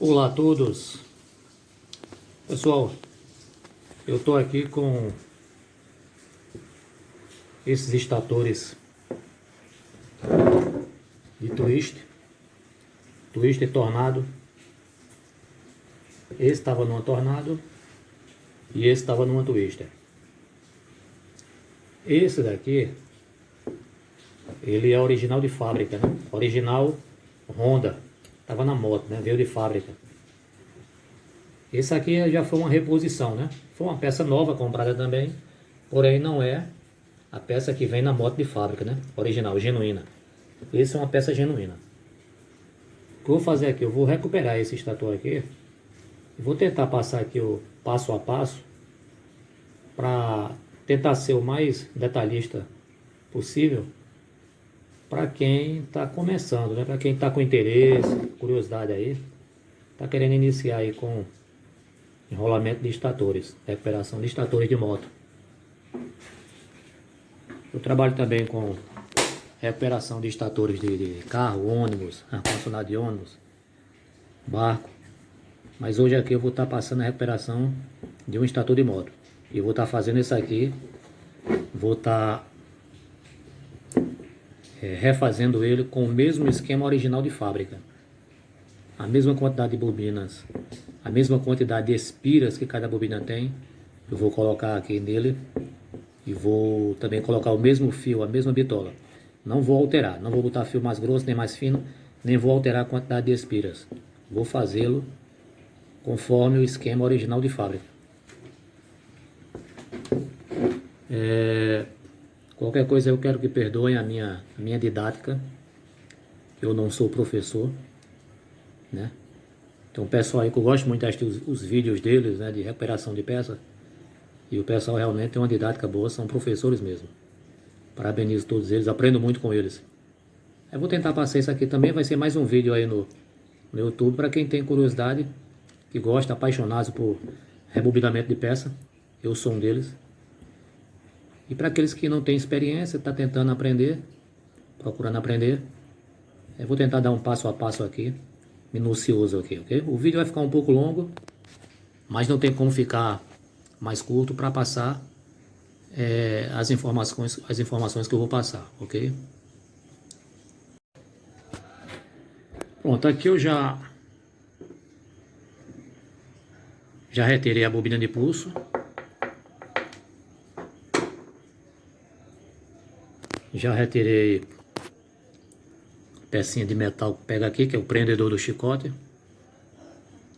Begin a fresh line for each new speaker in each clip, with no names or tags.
Olá a todos, pessoal. Eu estou aqui com esses estatores de Twister Tornado. Esse estava numa Tornado e esse estava numa Twister. Esse daqui, ele é original de fábrica, né? Original Honda, estava na moto, né? Veio de fábrica. Esse aqui já foi uma reposição, né? Foi uma peça nova comprada também, porém não é a peça que vem na moto de fábrica, né? Original, genuína. Esse é uma peça genuína. O que eu vou fazer aqui? Eu vou recuperar esse estator aqui. Vou tentar passar aqui o passo a passo para tentar ser o mais detalhista possível para quem está começando, né? Para quem está com interesse, curiosidade aí, está querendo iniciar aí com enrolamento de estatores, recuperação de estatores de moto. Eu trabalho também com recuperação de estatores de carro, ônibus, ar-condicionado de ônibus, barco. Mas hoje aqui eu vou estar passando a recuperação de um estator de moto. E vou estar fazendo isso aqui, vou estar refazendo ele com o mesmo esquema original de fábrica. A mesma quantidade de bobinas, a mesma quantidade de espiras que cada bobina tem, eu vou colocar aqui nele e vou também colocar o mesmo fio, a mesma bitola. Não vou alterar, não vou botar fio mais grosso nem mais fino, nem vou alterar a quantidade de espiras. Vou fazê-lo conforme o esquema original de fábrica. Qualquer coisa eu quero que perdoem a minha didática, eu não sou professor, né? Então o pessoal aí que eu gosto muito de assistir os vídeos deles, né, de recuperação de peça, e o pessoal realmente tem uma didática boa, são professores mesmo. Parabenizo todos eles, aprendo muito com eles. Eu vou tentar passar isso aqui também, vai ser mais um vídeo aí no YouTube para quem tem curiosidade, que gosta, apaixonado por rebobinamento de peça. Eu sou um deles. E para aqueles que não têm experiência, está tentando aprender, procurando aprender, eu vou tentar dar um passo a passo aqui, minucioso aqui, ok? O vídeo vai ficar um pouco longo, mas não tem como ficar mais curto para passar as informações que eu vou passar, ok? Pronto, aqui eu já retirei a bobina de pulso. Já retirei a pecinha de metal que pega aqui, que é o prendedor do chicote.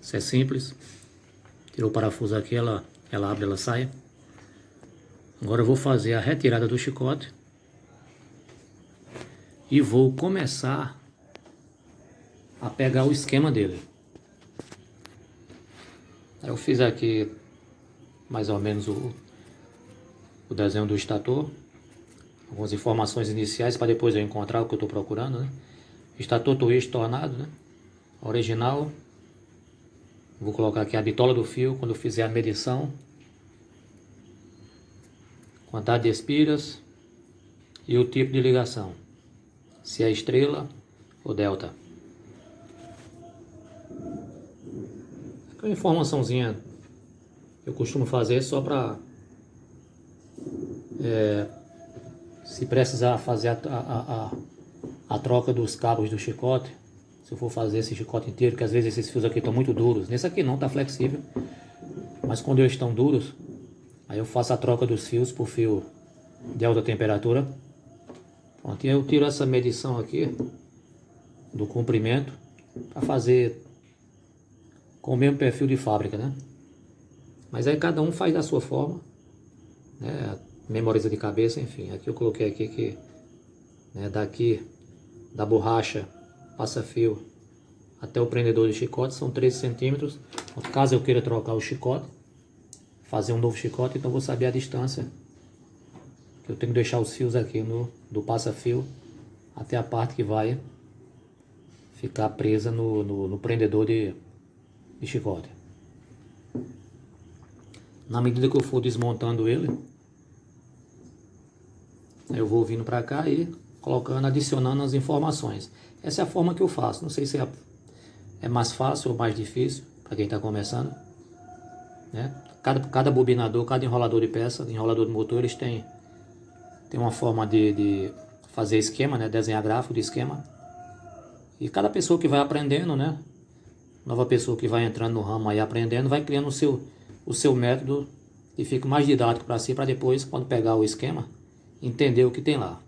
Isso é simples. Tirou o parafuso aqui, ela abre, ela sai. Agora eu vou fazer a retirada do chicote. E vou começar a pegar o esquema dele. Eu fiz aqui mais ou menos o desenho do estator. Algumas informações iniciais para depois eu encontrar o que eu estou procurando, né? Estator Twister Tornado, né? Original. Vou colocar aqui a bitola do fio quando eu fizer a medição. Quantidade de espiras. E o tipo de ligação. Se é estrela ou delta. Aqui é uma informaçãozinha que eu costumo fazer só para... se precisar fazer a troca dos cabos do chicote, se eu for fazer esse chicote inteiro, que às vezes esses fios aqui estão muito duros, nesse aqui não, está flexível, mas quando eles estão duros, aí eu faço a troca dos fios por fio de alta temperatura. Pronto, e eu tiro essa medição aqui do comprimento para fazer com o mesmo perfil de fábrica, né? Mas aí cada um faz da sua forma, né? Memoriza de cabeça, enfim. Aqui eu coloquei aqui que, né, daqui da borracha passa fio até o prendedor de chicote são 13 centímetros. Caso eu queira trocar o chicote, fazer um novo chicote, então eu vou saber a distância que eu tenho que deixar os fios aqui do passa-fio até a parte que vai ficar presa no prendedor de chicote. Na medida que eu for desmontando ele, eu vou vindo para cá e colocando, adicionando as informações. Essa é a forma que eu faço. Não sei se é mais fácil ou mais difícil para quem está começando, né? Cada bobinador, cada enrolador de peça, enrolador de motor, eles têm uma forma de fazer esquema, né? Desenhar gráfico de esquema. E cada pessoa que vai aprendendo, né? Nova pessoa que vai entrando no ramo aí aprendendo, vai criando o seu método que fica mais didático para si, para depois, quando pegar o esquema, entender o que tem lá.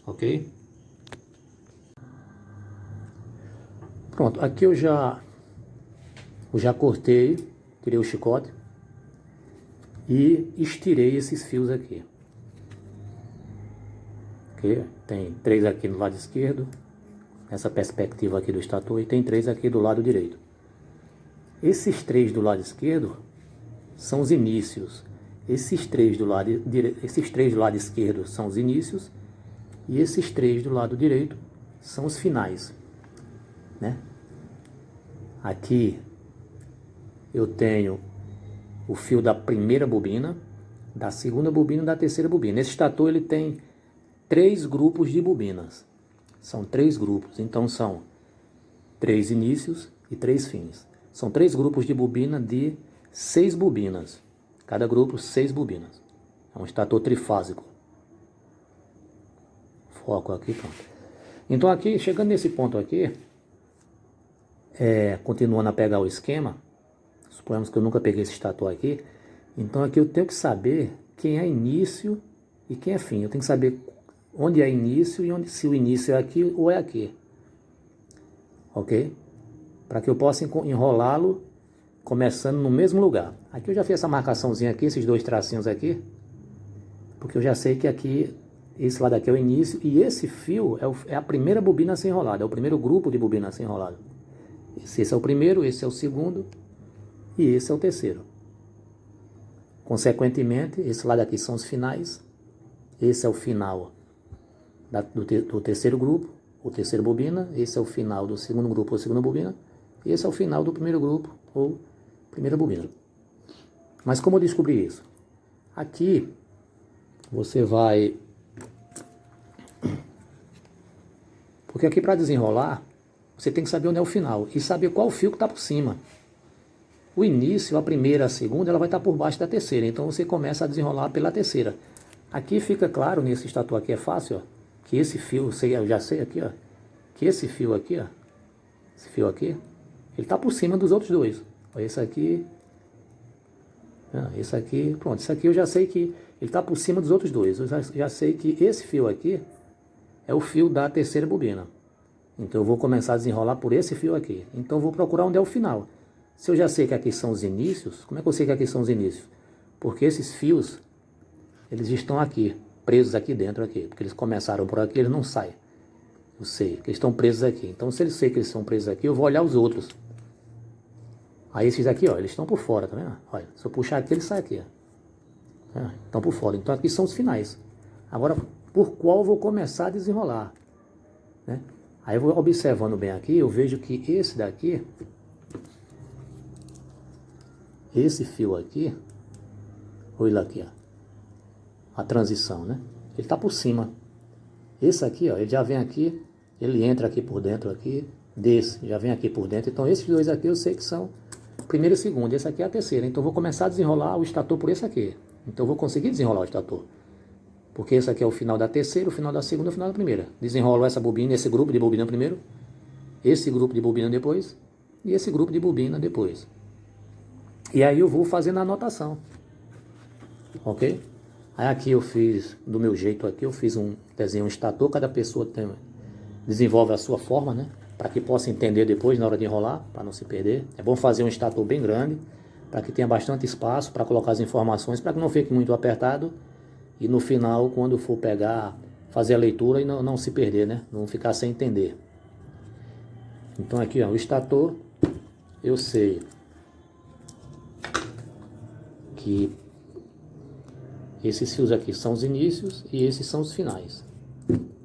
Ok? Pronto, aqui eu já cortei, tirei o chicote e estirei esses fios aqui. Ok? Tem 3 aqui no lado esquerdo, nessa perspectiva aqui do estator, e tem 3 aqui do lado direito. Esses 3 do lado esquerdo são os inícios. Esses 3 do lado esquerdo são os inícios e esses 3 do lado direito são os finais, né? Aqui eu tenho o fio da primeira bobina, da segunda bobina e da terceira bobina. Esse estator ele tem 3 grupos de bobinas. São 3 grupos, então são 3 inícios e 3 fins. São 3 grupos de bobina de 6 bobinas. Cada grupo 6 bobinas. É um estator trifásico. Foco aqui, pronto. Então aqui, chegando nesse ponto aqui, continuando a pegar o esquema, suponhamos que eu nunca peguei esse estator aqui, então aqui eu tenho que saber quem é início e quem é fim. Eu tenho que saber onde é início e se o início é aqui ou é aqui. Ok? Para que eu possa enrolá-lo começando no mesmo lugar. Aqui eu já fiz essa marcaçãozinha aqui, esses 2 tracinhos aqui, porque eu já sei que aqui, esse lado aqui é o início, e esse fio é a primeira bobina a ser enrolada, é o primeiro grupo de bobina a ser enrolada. Esse é o primeiro, esse é o segundo, e esse é o terceiro. Consequentemente, esse lado aqui são os finais, esse é o final do terceiro grupo, ou terceira bobina, esse é o final do segundo grupo ou segunda bobina, esse é o final do primeiro grupo ou primeira bobina. Mas como eu descobri isso? Aqui você vai... Porque aqui para desenrolar, você tem que saber onde é o final e saber qual fio que está por cima. O início, a primeira, a segunda, ela vai estar por baixo da terceira, então você começa a desenrolar pela terceira. Aqui fica claro, nesse estator aqui é fácil, ó, que esse fio, eu já sei aqui, ó, que esse fio aqui, ó, esse fio aqui, ele está por cima dos outros 2. Esse aqui, esse aqui, pronto, esse aqui eu já sei que ele está por cima dos outros 2. Eu já sei que esse fio aqui é o fio da terceira bobina. Então eu vou começar a desenrolar por esse fio aqui. Então eu vou procurar onde é o final. Se eu já sei que aqui são os inícios, como é que eu sei que aqui são os inícios? Porque esses fios, eles estão aqui, presos aqui dentro aqui. Porque eles começaram por aqui, eles não saem. Eu sei que eles estão presos aqui. Então se eu sei que eles estão presos aqui, eu vou olhar os outros. Aí esses aqui, ó, eles estão por fora, tá vendo? Olha, se eu puxar aqui, ele sai aqui, ó. Estão por fora. Então aqui são os finais. Agora, por qual eu vou começar a desenrolar, né? Aí eu vou observando bem aqui, eu vejo que esse daqui, esse fio aqui, olha aqui, ó, a transição, né? Ele está por cima. Esse aqui, ó, ele já vem aqui, ele entra aqui por dentro aqui, desse, já vem aqui por dentro. Então esses 2 aqui eu sei que são primeira e segunda, esse aqui é a terceira. Então eu vou começar a desenrolar o estator por esse aqui. Então eu vou conseguir desenrolar o estator. Porque esse aqui é o final da terceira, o final da segunda, o final da primeira. Desenrolo essa bobina, esse grupo de bobina primeiro, esse grupo de bobina depois, e esse grupo de bobina depois. E aí eu vou fazendo a anotação. Ok? Aí aqui eu fiz, do meu jeito aqui, eu fiz um desenho, um estator, cada pessoa desenvolve a sua forma, né? Para que possa entender depois na hora de enrolar, para não se perder. É bom fazer um estator bem grande, para que tenha bastante espaço para colocar as informações, para que não fique muito apertado. E no final, quando for pegar, fazer a leitura e não se perder, né? Não ficar sem entender. Então aqui, ó, o estator, eu sei que esses fios aqui são os inícios e esses são os finais.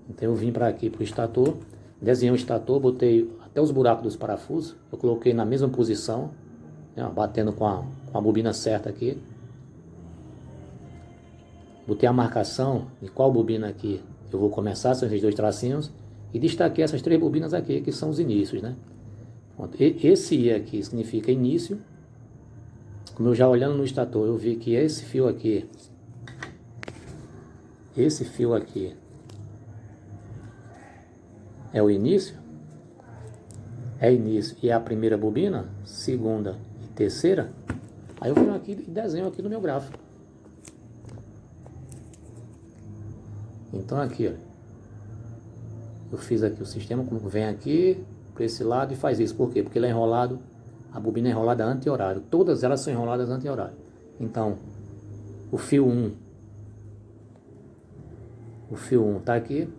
Então eu vim para aqui para o estator, desenhei o estator, botei até os buracos dos parafusos, eu coloquei na mesma posição, né, batendo com a bobina certa aqui. Botei a marcação de qual bobina aqui eu vou começar, são esses 2 tracinhos, e destaquei essas 3 bobinas aqui, que são os inícios, né? Pronto. Esse I aqui significa início. Como eu já olhando no estator, eu vi que esse fio aqui é o início. É início e é a primeira bobina, segunda e terceira. Aí eu venho aqui e desenho aqui no meu gráfico. Então aqui, ó, eu fiz aqui o sistema, como vem aqui para esse lado e faz isso. Por quê? Porque ele é enrolado, a bobina é enrolada anti-horário. Todas elas são enroladas anti-horário. Então, o fio 1 está aqui,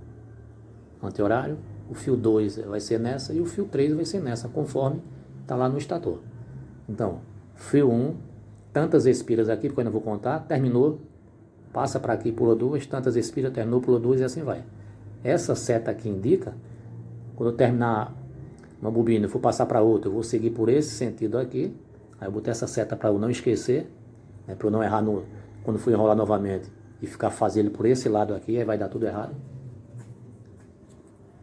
anti-horário. O fio 2 vai ser nessa e o fio 3 vai ser nessa, conforme está lá no estator. Então, fio 1, tantas espiras aqui, porque eu não vou contar, terminou, passa para aqui, pula 2, tantas espiras, terminou, pula 2 e assim vai. Essa seta aqui indica, quando eu terminar uma bobina e for passar para outra, eu vou seguir por esse sentido aqui. Aí eu botei essa seta para eu não esquecer, né, para eu não errar quando for enrolar novamente e ficar fazendo por esse lado aqui, aí vai dar tudo errado.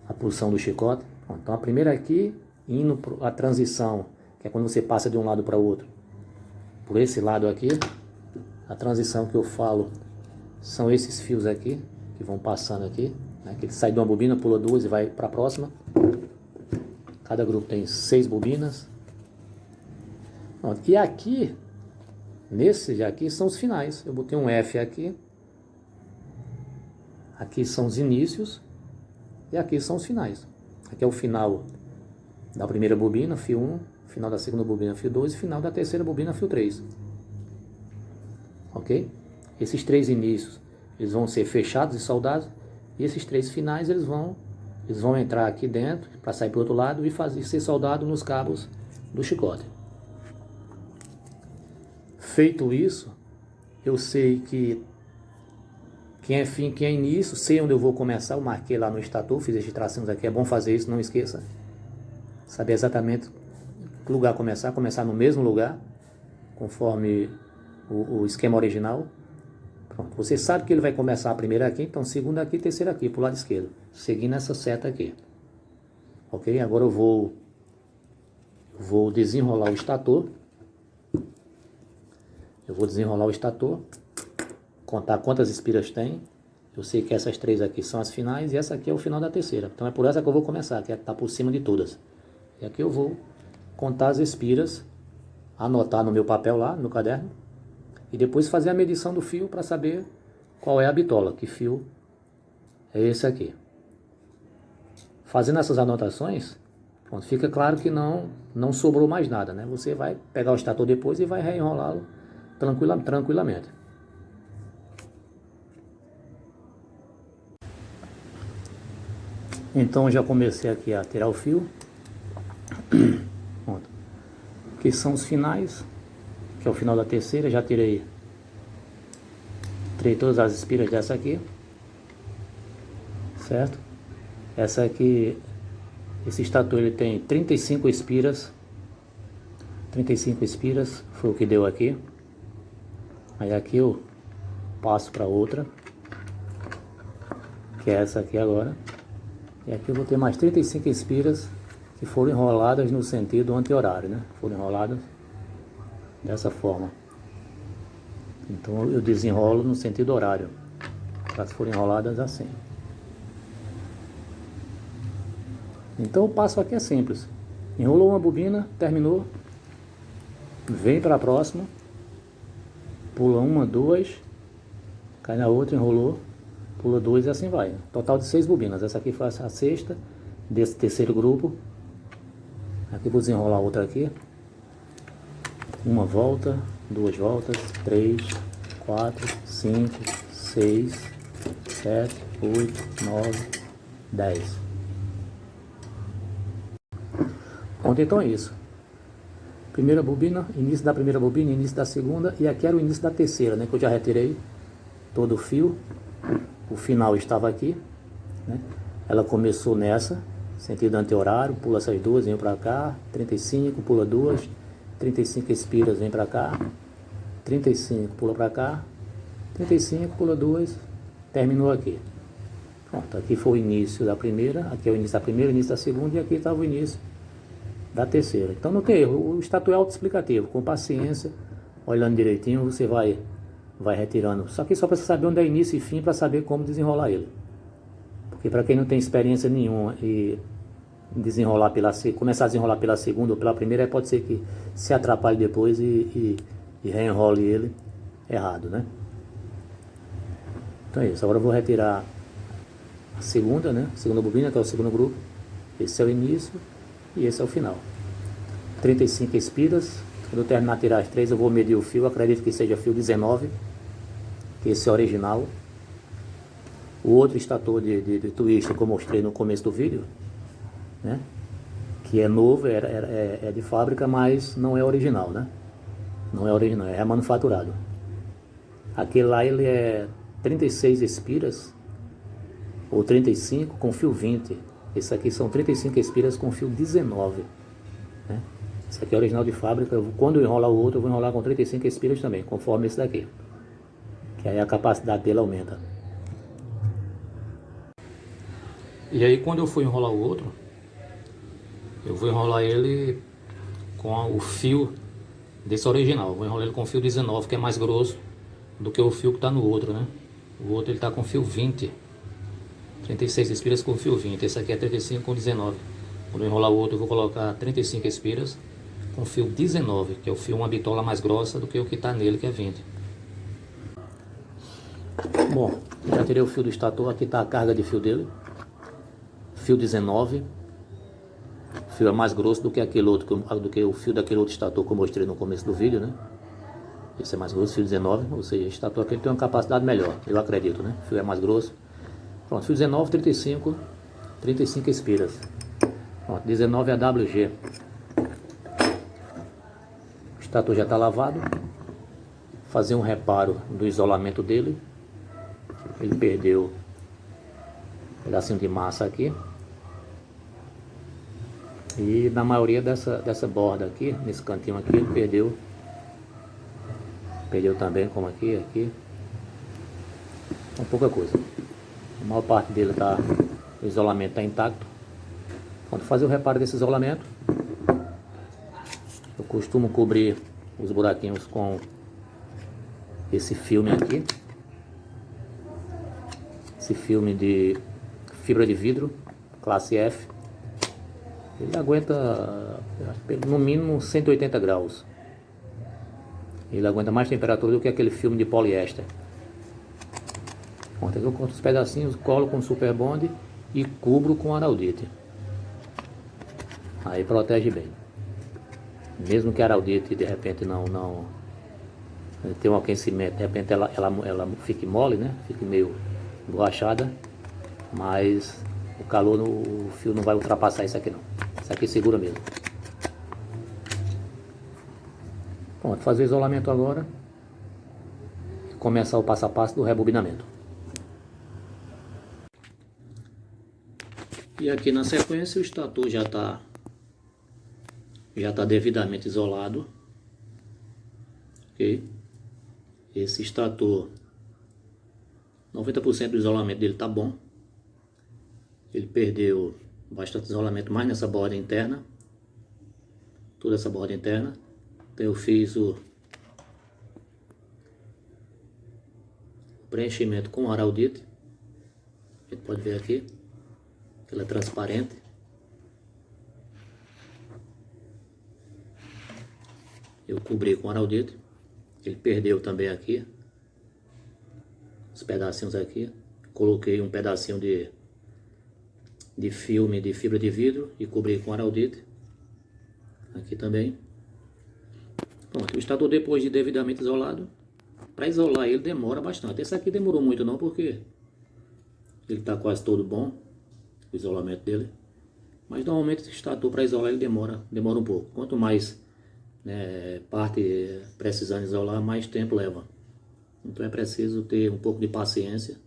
A posição do chicote. Então a primeira aqui, indo a transição, que é quando você passa de um lado para o outro. Por esse lado aqui, a transição que eu falo são esses fios aqui, que vão passando aqui, né, que ele sai de uma bobina, pula 2 e vai para a próxima. Cada grupo tem 6 bobinas. E aqui, nesse aqui são os finais. Eu botei um F aqui. Aqui são os inícios. E aqui são os finais. Aqui é o final da primeira bobina, fio 1, final da segunda bobina, fio 2, e final da terceira bobina, fio 3. Ok? Esses 3 inícios, eles vão ser fechados e soldados, e esses 3 finais, eles vão entrar aqui dentro, para sair para o outro lado, e ser soldado nos cabos do chicote. Feito isso, eu sei que quem é fim, quem é início, sei onde eu vou começar, eu marquei lá no estator, fiz esses tracinhos aqui, é bom fazer isso, não esqueça. Saber exatamente que lugar começar no mesmo lugar, conforme o esquema original. Pronto, você sabe que ele vai começar a primeira aqui, então segunda aqui, terceira aqui, pro lado esquerdo, seguindo essa seta aqui. Ok? Agora eu vou desenrolar o estator. Eu vou desenrolar o estator, contar quantas espiras tem. Eu sei que essas 3 aqui são as finais e essa aqui é o final da terceira. Então é por essa que eu vou começar, que está por cima de todas. E aqui eu vou contar as espiras, anotar no meu papel lá, no caderno, e depois fazer a medição do fio para saber qual é a bitola, que fio é esse aqui. Fazendo essas anotações, pronto, fica claro que não sobrou mais nada, né? Você vai pegar o estator depois e vai reenrolá-lo tranquilamente. Então já comecei aqui a tirar o fio. Pronto. Aqui são os finais, que é o final da terceira. Já tirei todas as espiras dessa aqui, certo? Essa aqui, esse estator, ele tem 35 espiras. 35 espiras foi o que deu aqui. Aí aqui eu passo para outra, que é essa aqui agora. E aqui eu vou ter mais 35 espiras que foram enroladas no sentido anti-horário, né? Foram enroladas dessa forma. Então eu desenrolo no sentido horário. Elas foram enroladas assim. Então o passo aqui é simples. Enrolou uma bobina, terminou. Vem para a próxima. Pula uma, 2. Cai na outra, enrolou. Pula 2 e assim vai. Total de 6 bobinas. Essa aqui foi a sexta desse terceiro grupo. Aqui vou desenrolar outra aqui. Uma volta, 2 voltas, 3, 4, 5, 6, 7, 8, 9, 10. Pronto, então é isso. Primeira bobina, início da primeira bobina, início da segunda, e aqui era o início da terceira, né? Que eu já retirei todo o fio. O final estava aqui, né? Ela começou nessa, sentido anti-horário, pula essas duas, vem para cá, 35, pula 2, 35 espiras, vem para cá, 35, pula para cá, 35, pula 2, terminou aqui. Pronto, aqui foi o início da primeira, aqui é o início da primeira, início da segunda, e aqui estava o início da terceira. Então não tem erro, o estator é autoexplicativo, com paciência, olhando direitinho, você vai retirando. Só que só para você saber onde é início e fim, para saber como desenrolar ele. Porque para quem não tem experiência nenhuma e começar a desenrolar pela segunda ou pela primeira, pode ser que se atrapalhe depois e reenrole ele errado, né? Então é isso, agora eu vou retirar a segunda, né? A segunda bobina, que é o segundo grupo. Esse é o início e esse é o final. 35 espiras. Quando eu terminar de tirar as três, eu vou medir o fio. Acredito que seja fio 19, que esse é o original. O outro estator de twister que eu mostrei no começo do vídeo, né? Que é novo, é de fábrica, mas não é original, né? Não é original, é remanufaturado. Aquele lá ele é 36 espiras ou 35 com fio 20. Esse aqui são 35 espiras com fio 19, né? Esse aqui é original de fábrica. Quando eu enrolar o outro, eu vou enrolar com 35 espiras também, conforme esse daqui, que aí a capacidade dele aumenta. E aí quando eu for enrolar o outro, eu vou enrolar ele com o fio desse original. Eu vou enrolar ele com o fio 19, que é mais grosso do que o fio que está no outro, né? O outro ele está com fio 20, 36 espiras com fio 20. Esse aqui é 35 com 19. Quando eu enrolar o outro, eu vou colocar 35 espiras com fio 19, que é o fio uma bitola mais grossa do que o que está nele, que é 20. Bom, já tirei o fio do estator. Aqui está a carga de fio dele, fio 19. O fio é mais grosso do que aquele outro, do que o fio daquele outro estator que eu mostrei no começo do vídeo, né? Esse é mais grosso, fio 19, ou seja, o estator aqui tem uma capacidade melhor, eu acredito, né? O fio é mais grosso. Pronto, fio 19, 35 espiras. Pronto, 19 é AWG. O estator já está lavado. Fazer um reparo do isolamento dele. Ele perdeu um pedacinho de massa aqui. E na maioria dessa borda aqui, nesse cantinho aqui, ele perdeu também, como aqui. Então, pouca coisa. A maior parte dele tá, o isolamento está intacto. Quando fazer o reparo desse isolamento, eu costumo cobrir os buraquinhos com esse filme aqui. Esse filme de fibra de vidro, classe F. Ele aguenta no mínimo 180 graus. Ele aguenta mais temperatura do que aquele filme de poliéster. Eu corto os pedacinhos, colo com super bond e cubro com araldite. Aí protege bem. Mesmo que a araldite de repente não tem um aquecimento, de repente ela fique mole, né? Fique meio borrachada, mas o calor no fio não vai ultrapassar isso aqui não. Isso aqui segura mesmo. Pronto, fazer o isolamento agora e começar o passo a passo do rebobinamento. E aqui na sequência o estator já está devidamente isolado. Ok? Esse estator, 90% do isolamento dele está bom. Ele perdeu bastante isolamento mais nessa borda interna. Toda essa borda interna. Então eu fiz o preenchimento com araldite. A gente pode ver aqui. Ela é transparente. Eu cobri com araldite. Ele perdeu também aqui os pedacinhos aqui. Coloquei um pedacinho de filme de fibra de vidro e cobri com araldite. Aqui também. Pronto, o estator depois de devidamente isolado, para isolar ele demora bastante. Esse aqui demorou muito não, porque ele está quase todo bom, o isolamento dele. Mas normalmente esse estator para isolar ele demora um pouco. Quanto mais parte precisando isolar, mais tempo leva. Então é preciso ter um pouco de paciência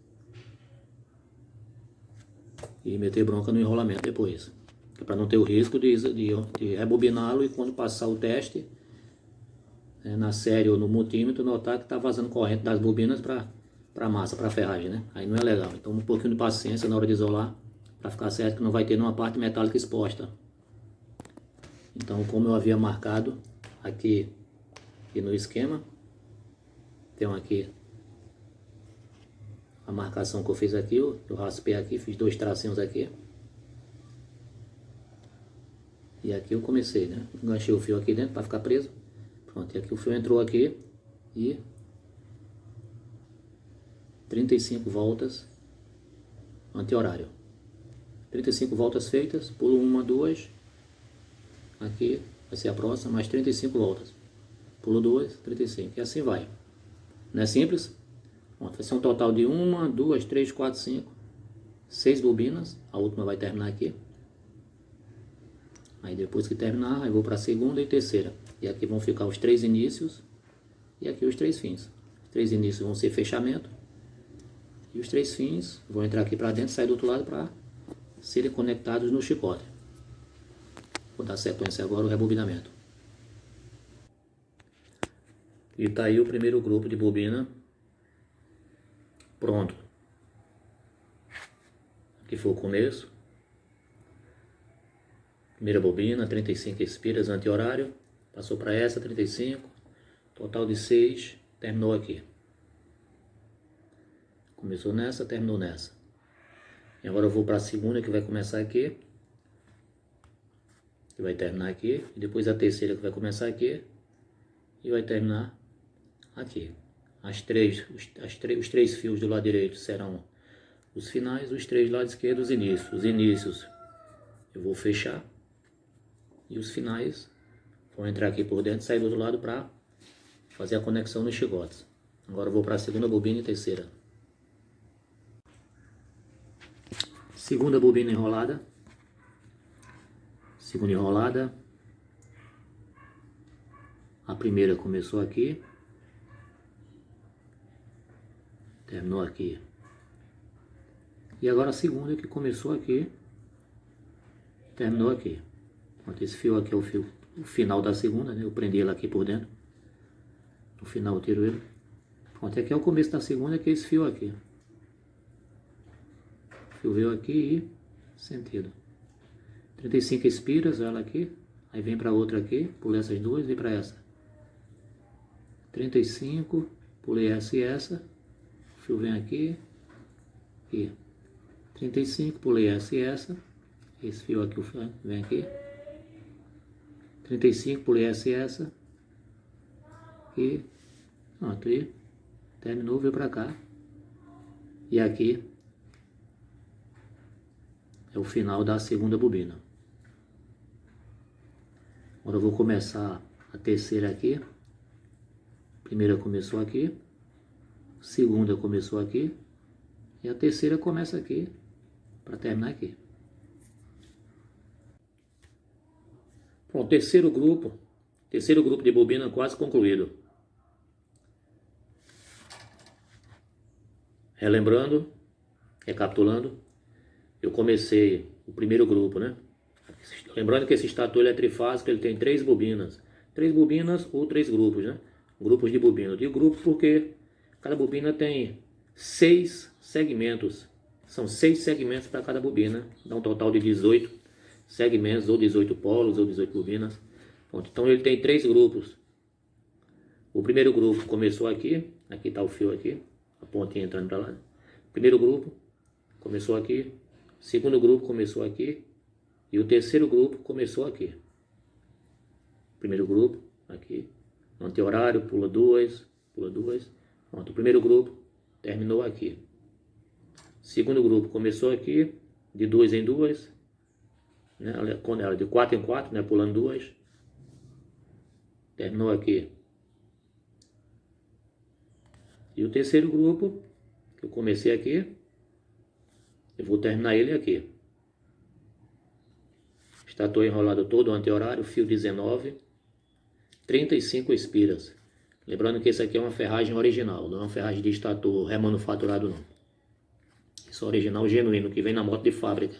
e meter bronca no enrolamento depois, para não ter o risco de rebobiná-lo e quando passar o teste na série ou no multímetro notar que está vazando corrente das bobinas para massa, para ferragem, né? Aí não é legal. Então um pouquinho de paciência na hora de isolar para ficar certo que não vai ter nenhuma parte metálica exposta. Então, como eu havia marcado aqui e no esquema, tem aqui a marcação que eu fiz aqui, eu raspei aqui, fiz 2 tracinhos aqui. E aqui eu comecei, né? Enganchei o fio aqui dentro para ficar preso. Pronto, e aqui o fio entrou aqui e 35 voltas anti-horário. 35 voltas feitas, pulo 1, 2, aqui vai ser a próxima, mais 35 voltas. Pulo 2, 35, e assim vai. Não é simples? Pronto, vai ser um total de 1, 2, 3, 4, 5, 6 bobinas. A última vai terminar aqui. Aí depois que terminar, eu vou para a segunda e terceira. E aqui vão ficar os 3 inícios e aqui os 3 fins. Os 3 inícios vão ser fechamento. E os 3 fins vão entrar aqui para dentro e sair do outro lado para serem conectados no chicote. Vou dar sequência agora ao rebobinamento. E tá aí o primeiro grupo de bobina pronto. Aqui foi o começo. Primeira bobina, 35 espiras anti-horário. Passou para essa, 35. Total de 6. Terminou aqui. Começou nessa, terminou nessa. E agora eu vou para a segunda, que vai começar aqui. Que vai terminar aqui. E depois a terceira, que vai começar aqui. E vai terminar aqui. Os três fios do lado direito serão os finais. Os 3 do lado esquerdo, os inícios. Os inícios eu vou fechar. E os finais vão entrar aqui por dentro e sair do outro lado para fazer a conexão nos chicotes. Agora eu vou para a segunda bobina e terceira. Segunda bobina enrolada. Segunda enrolada. A primeira começou aqui. Terminou aqui. E agora a segunda que começou aqui. Terminou aqui. Esse fio aqui é o final da segunda, né? Eu prendi ele aqui por dentro. No final eu tiro ele. Pronto, aqui é o começo da segunda, que é esse fio aqui. O fio veio aqui e sentido. 35 espiras, ela aqui. Aí vem para outra aqui, pulei essas duas, vem para essa. 35, pulei essa e essa. O fio vem aqui. E 35, pulei essa e essa. Esse fio aqui, o fio vem aqui. 35, pulei essa e essa. E pronto, e terminou, veio pra cá. E aqui é o final da segunda bobina. Agora eu vou começar a terceira aqui. Primeira começou aqui. Segunda começou aqui. E a terceira começa aqui para terminar aqui. Bom, terceiro grupo de bobina quase concluído. Relembrando, recapitulando, eu comecei o primeiro grupo, né? Lembrando que esse estator ele é trifásico, ele tem 3 bobinas. 3 bobinas ou 3 grupos, né? Grupos de bobina. Eu digo grupo porque cada bobina tem 6 segmentos. São 6 segmentos para cada bobina. Dá um total de 18 segmentos, ou 18 polos, ou 18 bobinas. Pronto, então ele tem 3 grupos. O primeiro grupo começou aqui. Aqui está o fio aqui. A pontinha entrando para lá. O primeiro grupo começou aqui. O segundo grupo começou aqui. E o terceiro grupo começou aqui. Primeiro grupo, aqui. Anti-horário, pula 2, pula 2. Pronto, o primeiro grupo terminou aqui. Segundo grupo começou aqui, de 2 em 2. Né? Quando ela de 4 em 4, né? Pulando 2. Terminou aqui. E o terceiro grupo, que eu comecei aqui, eu vou terminar ele aqui. Estator enrolado todo, anti-horário, fio 19, 35 espiras. Lembrando que esse aqui é uma ferragem original, não é uma ferragem de estator remanufaturado não. Isso é original genuíno, que vem na moto de fábrica.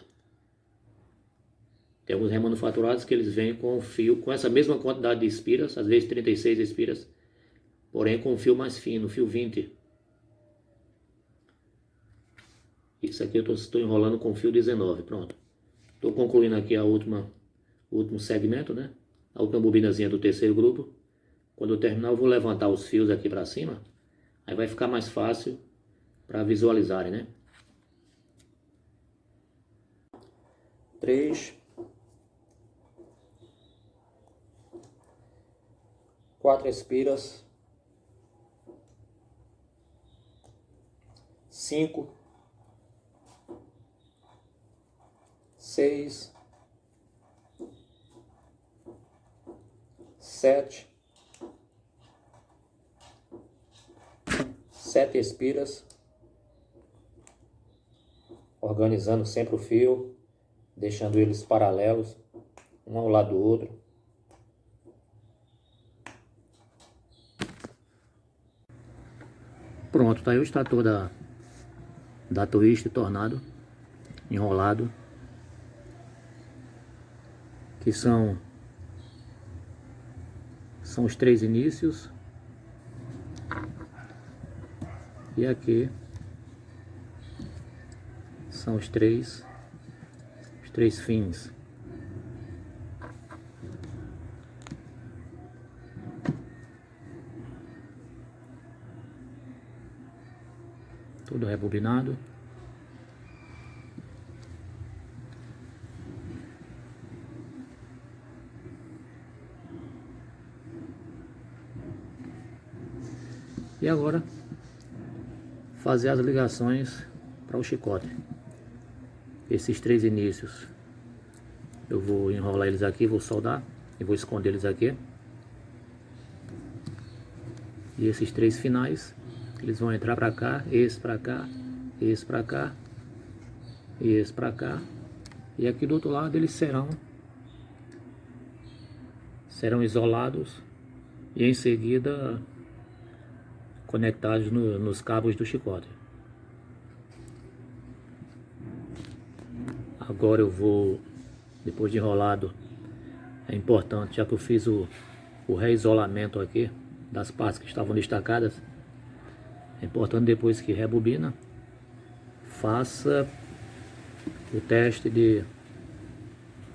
Tem alguns remanufaturados que eles vêm com fio, com essa mesma quantidade de espiras, às vezes 36 espiras, porém com um fio mais fino, fio 20. Isso aqui eu estou enrolando com fio 19, pronto. Estou concluindo aqui o último segmento, né? a última bobinazinha do terceiro grupo. Quando eu terminar, eu vou levantar os fios aqui para cima. Aí vai ficar mais fácil para visualizarem, né? 3, 4 espiras, 5, 6, 7 espiras, organizando sempre o fio, deixando eles paralelos, um ao lado do outro. Pronto, tá aí o estator da Twist Tornado enrolado, que são os 3 inícios, e aqui são os três fins. Tudo rebobinado. E agora fazer as ligações para o chicote. Esses 3 inícios eu vou enrolar eles aqui, vou soldar e vou esconder eles aqui. E esses 3 finais, eles vão entrar para cá, esse para cá, esse para cá e esse para cá. E aqui do outro lado eles serão isolados e em seguida conectados nos cabos do chicote. Agora eu vou, depois de enrolado, é importante, já que eu fiz o reisolamento aqui das partes que estavam destacadas, é importante depois que rebobina, faça o teste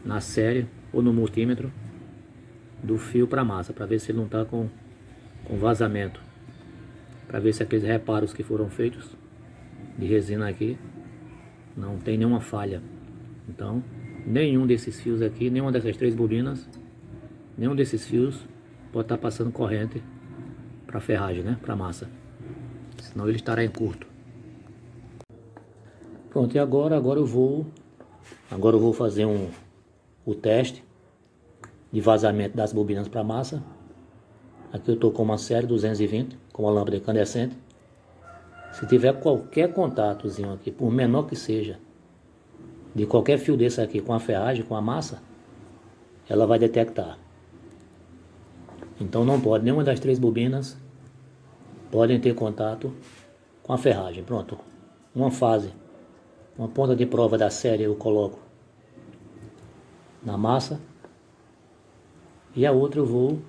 na série ou no multímetro do fio para massa, para ver se ele não está com vazamento, para ver se aqueles reparos que foram feitos de resina aqui não tem nenhuma falha. Então, nenhum desses fios aqui, nenhuma dessas 3 bobinas, nenhum desses fios pode estar passando corrente para ferragem, né, para massa, senão ele estará em curto. Pronto, e agora eu vou fazer o teste de vazamento das bobinas para massa. Aqui eu estou com uma série 220 com uma lâmpada incandescente. Se tiver qualquer contatozinho aqui, por menor que seja, de qualquer fio desse aqui com a ferragem, com a massa, ela vai detectar. Então não pode, nenhuma das 3 bobinas podem ter contato com a ferragem. Pronto, uma ponta de prova da série eu coloco na massa e a outra eu vou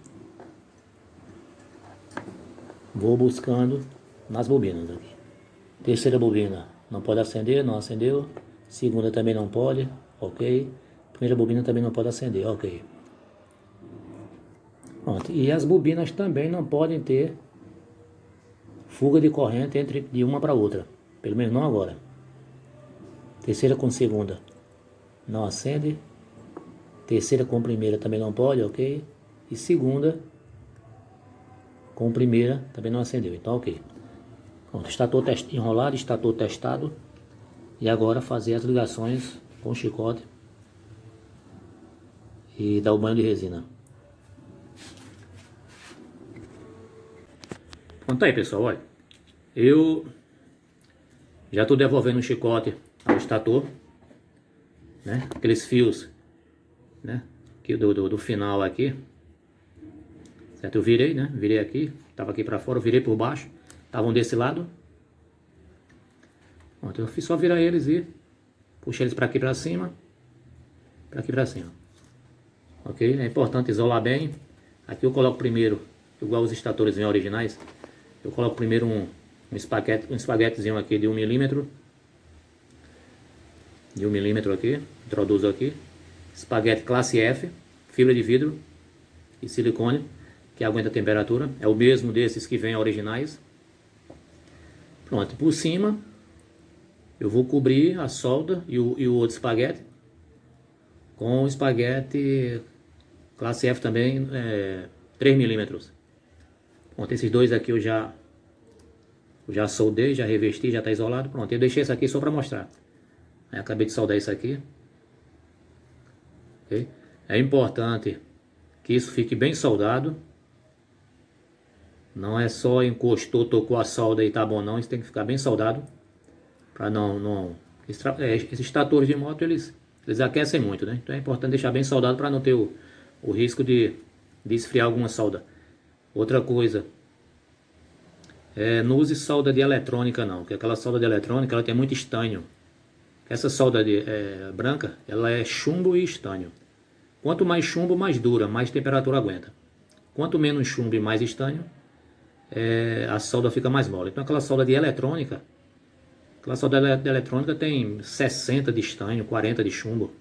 buscando nas bobinas aqui. Terceira bobina não pode acender, não acendeu. Segunda também não pode, ok. Primeira bobina também não pode acender, ok. Pronto. E as bobinas também não podem ter fuga de corrente de uma para outra, pelo menos não agora. Terceira com segunda não acende. Terceira com primeira também não pode, ok. E segunda com primeira também não acendeu, então ok. Pronto, estator enrolado, estator testado. E agora fazer as ligações com o chicote e dar o banho de resina. Pronto aí, pessoal, olha. Eu já estou devolvendo o chicote ao estator, né? Aqueles fios, né? Aqui do final aqui. Certo? Eu virei, né? Virei aqui, estava aqui para fora, eu virei por baixo. Estavam desse lado. Pronto, eu fiz só virar eles e puxei eles para aqui para cima, para aqui para cima. Ok? É importante isolar bem. Aqui eu coloco primeiro, igual os estatores originais, eu coloco primeiro um espaguetezinho aqui de 1 milímetro. De 1 milímetro aqui, introduzo aqui. Espaguete classe F, fibra de vidro, de silicone, que aguenta a temperatura. É o mesmo desses que vêm originais. Pronto, por cima eu vou cobrir a solda e o outro espaguete com o espaguete classe F também, 3 milímetros. Pronto, esses dois aqui eu já soldei, já revesti, já está isolado. Pronto, eu deixei isso aqui só para mostrar. Aí, acabei de soldar isso aqui. Okay? É importante que isso fique bem soldado. Não é só encostou, tocou a solda e tá bom não. Isso tem que ficar bem soldado. Para não... Esses tratores de moto, eles aquecem muito, né? Então é importante deixar bem soldado para não ter o risco de esfriar alguma solda. Outra coisa, não use solda de eletrônica não, porque aquela solda de eletrônica ela tem muito estanho. Essa solda branca, ela é chumbo e estanho. Quanto mais chumbo, mais dura, mais temperatura aguenta. Quanto menos chumbo e mais estanho, a solda fica mais mole. Então aquela solda de eletrônica, de eletrônica tem 60 de estanho, 40 de chumbo.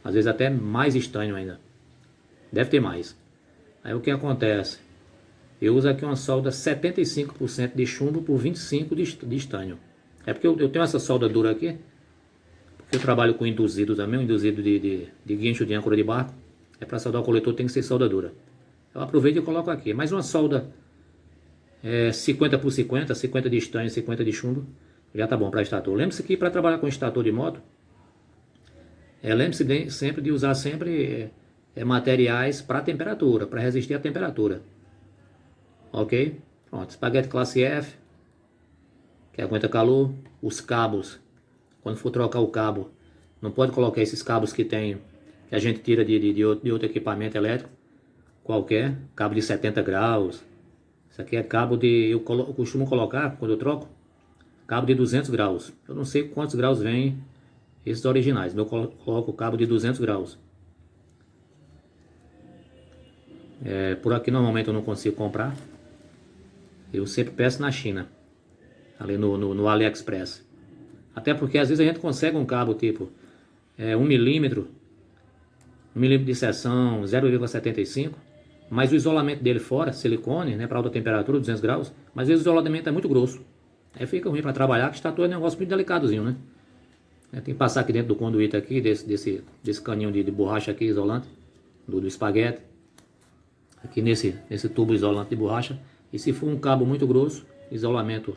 Às vezes até mais estanho ainda. Deve ter mais. Aí o que acontece? Eu uso aqui uma solda 75% de chumbo por 25% de estanho. É porque eu tenho essa solda dura aqui, porque eu trabalho com induzido também, um induzido de guincho de âncora de barco. É para soldar o coletor tem que ser solda dura. Eu aproveito e coloco aqui. Mais uma solda 50 por 50, 50 de estanho, 50 de chumbo, já tá bom para estator. Lembre-se que para trabalhar com estator de moto, lembre-se sempre de usar sempre materiais para temperatura, para resistir à temperatura. Ok? Pronto, espaguete classe F, que aguenta calor. Os cabos, quando for trocar o cabo, não pode colocar esses cabos que a gente tira de outro equipamento elétrico, qualquer, cabo de 70 graus. Isso aqui é cabo eu costumo colocar, quando eu troco, cabo de 200 graus. Eu não sei quantos graus vem esses originais, mas eu coloco cabo de 200 graus. Por aqui normalmente eu não consigo comprar. Eu sempre peço na China, ali no AliExpress. Até porque às vezes a gente consegue um cabo tipo 1 milímetro, 1 milímetro de seção, 0,75, mas o isolamento dele fora, silicone, né, para alta temperatura, 200 graus, mas às vezes o isolamento é muito grosso. Aí fica ruim para trabalhar, que estator é um negócio muito delicadozinho, né? Tem que passar aqui dentro do conduíte aqui, desse caninho de borracha aqui, isolante, do espaguete. Aqui nesse tubo isolante de borracha. E se for um cabo muito grosso, isolamento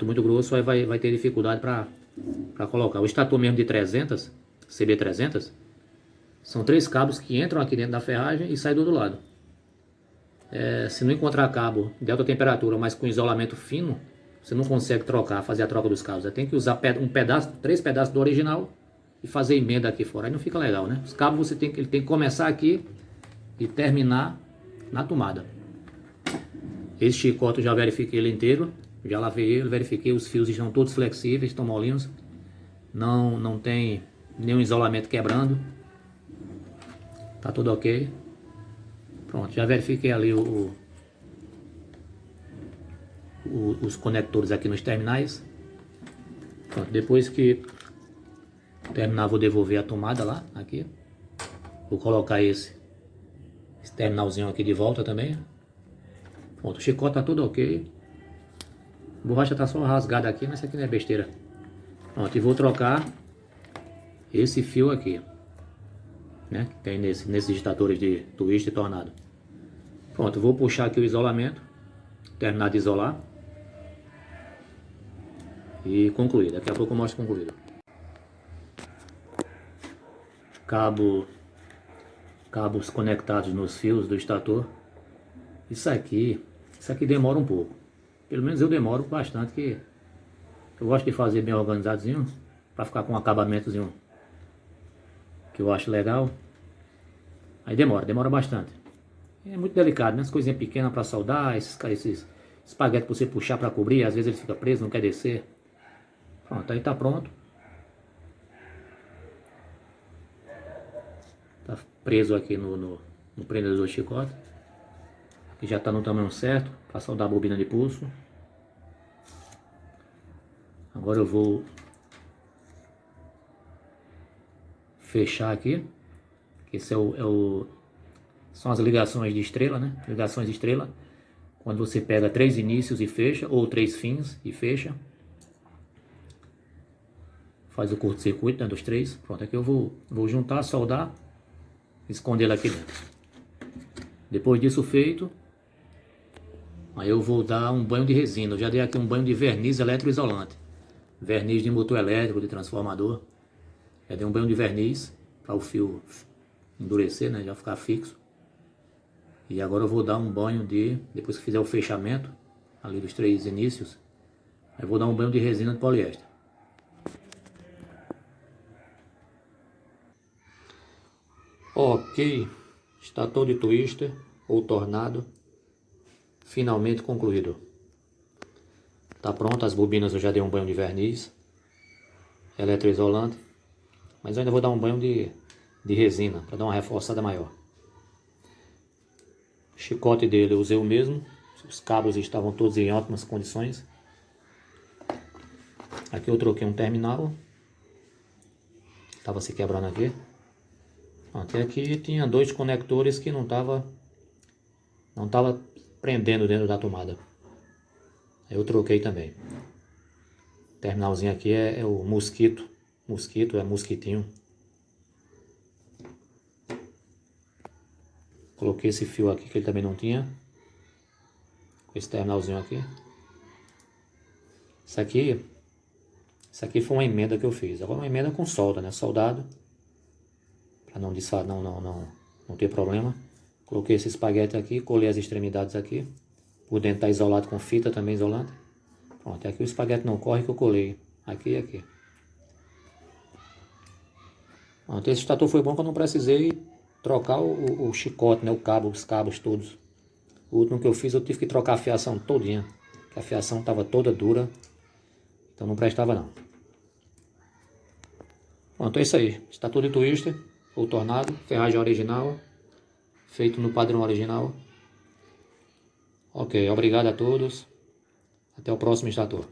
muito grosso, aí vai ter dificuldade para colocar. O estator mesmo de 300, CB300, são 3 cabos que entram aqui dentro da ferragem e saem do outro lado. Se não encontrar cabo de alta temperatura, mas com isolamento fino, você não consegue fazer a troca dos cabos. Você tem que usar 3 pedaços do original e fazer emenda aqui fora. Aí não fica legal, né? Os cabos ele tem que começar aqui e terminar na tomada. Esse chicote eu já verifiquei ele inteiro, já lavei ele, verifiquei, os fios estão todos flexíveis, estão molinhos, não tem nenhum isolamento quebrando, tá tudo ok. Pronto, já verifiquei ali os conectores aqui nos terminais. Pronto, depois que terminar, vou devolver a tomada lá, aqui. Vou colocar esse terminalzinho aqui de volta também. Pronto, o chicote tá tudo ok. A borracha tá só rasgada aqui, mas isso aqui não é besteira. Pronto, e vou trocar esse fio aqui, né? Que tem nesses digitatores de twist e tornado. Pronto, vou puxar aqui o isolamento, terminar de isolar e concluir. Daqui a pouco eu mostro concluído. Cabos conectados nos fios do estator. Isso aqui demora um pouco. Pelo menos eu demoro bastante, que eu gosto de fazer bem organizadinho, para ficar com um acabamentozinho que eu acho legal. Aí demora bastante. É muito delicado, né? As coisinhas pequenas para soldar, esses espaguetes para você puxar para cobrir, às vezes ele fica preso, não quer descer. Pronto, aí tá pronto. Tá preso aqui no prendedor do chicote, que já está no tamanho certo para soldar a bobina de pulso. Agora eu vou fechar aqui, Esse são as ligações de estrela, né? Ligações de estrela. Quando você pega 3 inícios e fecha, ou 3 fins e fecha. Faz o curto-circuito, né, dos 3. Pronto, aqui eu vou juntar, soldar, esconder ela aqui dentro. Depois disso feito, aí eu vou dar um banho de resina. Eu já dei aqui um banho de verniz eletroisolante. Verniz de motor elétrico, de transformador. Já dei um banho de verniz para o fio endurecer, né, já ficar fixo. E agora eu vou dar um banho depois que fizer o fechamento ali dos 3 inícios, aí eu vou dar um banho de resina de poliéster. Ok, estator de twister ou tornado finalmente concluído. Tá pronto, as bobinas eu já dei um banho de verniz eletroisolante, mas eu ainda vou dar um banho de resina para dar uma reforçada maior. O chicote dele eu usei o mesmo, os cabos estavam todos em ótimas condições. Aqui eu troquei um terminal, estava se quebrando aqui. Até aqui tinha 2 conectores que não tava prendendo dentro da tomada. Eu troquei também. O terminalzinho aqui é o mosquito, é mosquitinho. Coloquei esse fio aqui que ele também não tinha. Com esse terminalzinho aqui. Isso aqui foi uma emenda que eu fiz. Agora uma emenda com solda, né? Soldado. Para não ter problema. Coloquei esse espaguete aqui, colei as extremidades aqui. Por dentro está isolado com fita também isolante. Pronto, aqui o espaguete não corre que eu colei. Aqui e aqui. Pronto, esse estator foi bom que eu não precisei trocar o chicote, né? O cabo, os cabos todos. O último que eu fiz eu tive que trocar a fiação todinha. Que a fiação estava toda dura. Então não prestava não. Pronto, é isso aí. Estator de twister ou tornado, ferragem original, feito no padrão original. Ok, obrigado a todos. Até o próximo estator.